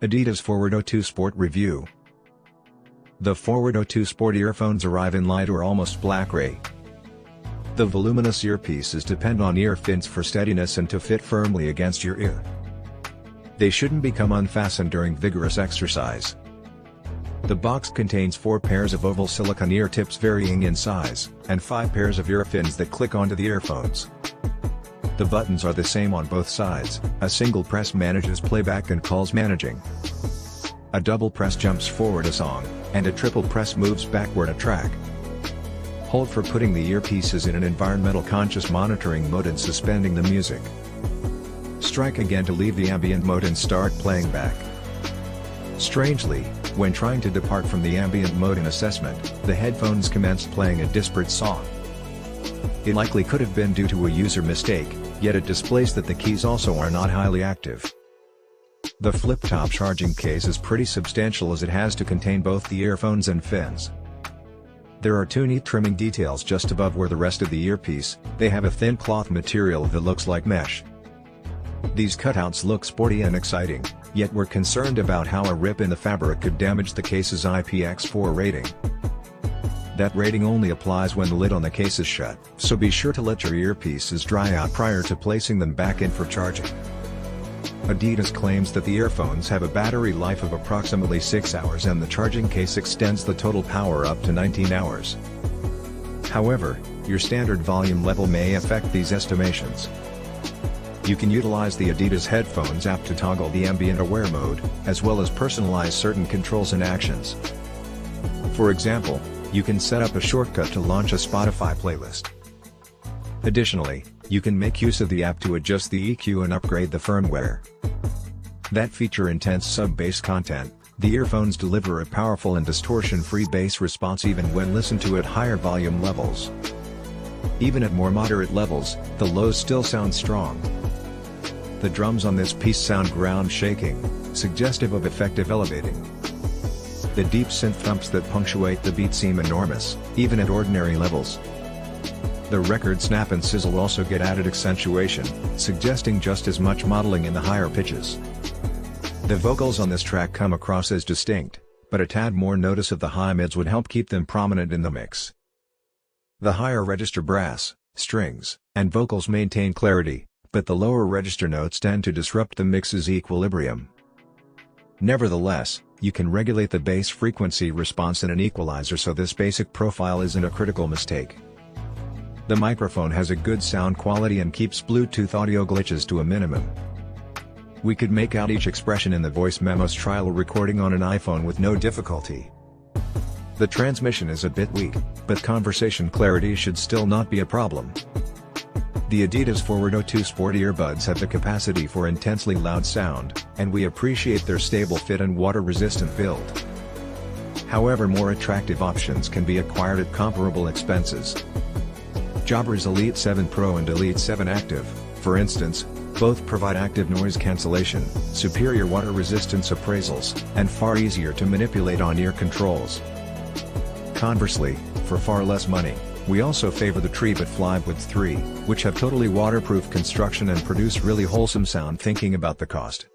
Adidas FWD-02 Sport Review. The FWD-02 Sport earphones arrive in light or almost black gray. The voluminous earpieces depend on ear fins for steadiness and to fit firmly against your ear. They shouldn't become unfastened during vigorous exercise. The box contains 4 pairs of oval silicone ear tips varying in size, and 5 pairs of ear fins that click onto the earphones. The buttons are the same on both sides. A single press manages playback and calls managing. A double press jumps forward a song, and a triple press moves backward a track. Hold for putting the earpieces in an environmental conscious monitoring mode and suspending the music. Strike again to leave the ambient mode and start playing back. Strangely, when trying to depart from the ambient mode in assessment, the headphones commenced playing a disparate song. It likely could have been due to a user mistake, yet it displays that the keys also are not highly active. The flip-top charging case is pretty substantial as it has to contain both the earphones and fins. There are 2 neat trimming details just above where the rest of the earpiece. They have a thin cloth material that looks like mesh. These cutouts look sporty and exciting, yet we're concerned about how a rip in the fabric could damage the case's IPX4 rating. That rating only applies when the lid on the case is shut, so be sure to let your earpieces dry out prior to placing them back in for charging. Adidas claims that the earphones have a battery life of approximately 6 hours and the charging case extends the total power up to 19 hours. However, your standard volume level may affect these estimations. You can utilize the Adidas headphones app to toggle the ambient aware mode, as well as personalize certain controls and actions. For example, you can set up a shortcut to launch a Spotify playlist. Additionally, you can make use of the app to adjust the EQ and upgrade the firmware. That feature intense sub-bass content. The earphones deliver a powerful and distortion-free bass response even when listened to at higher volume levels. Even at more moderate levels, the lows still sound strong. The drums on this piece sound ground-shaking, suggestive of effective elevating. The deep synth thumps that punctuate the beat seem enormous, even at ordinary levels. The record snap and sizzle also get added accentuation, suggesting just as much modeling in the higher pitches. The vocals on this track come across as distinct, but a tad more notice of the high mids would help keep them prominent in the mix. The higher register brass, strings, and vocals maintain clarity, but the lower register notes tend to disrupt the mix's equilibrium. Nevertheless, you can regulate the bass frequency response in an equalizer so this basic profile isn't a critical mistake. The microphone has a good sound quality and keeps Bluetooth audio glitches to a minimum. We could make out each expression in the voice memos trial recording on an iPhone with no difficulty. The transmission is a bit weak, but conversation clarity should still not be a problem. The Adidas FWD-02 Sport earbuds have the capacity for intensely loud sound, and we appreciate their stable fit and water-resistant build. However, more attractive options can be acquired at comparable expenses. Jabra's Elite 7 Pro and Elite 7 Active, for instance, both provide active noise cancellation, superior water resistance appraisals, and far easier to manipulate on-ear controls. Conversely, for far less money, we also favor the Treebit FlyBuds 3, which have totally waterproof construction and produce really wholesome sound thinking about the cost.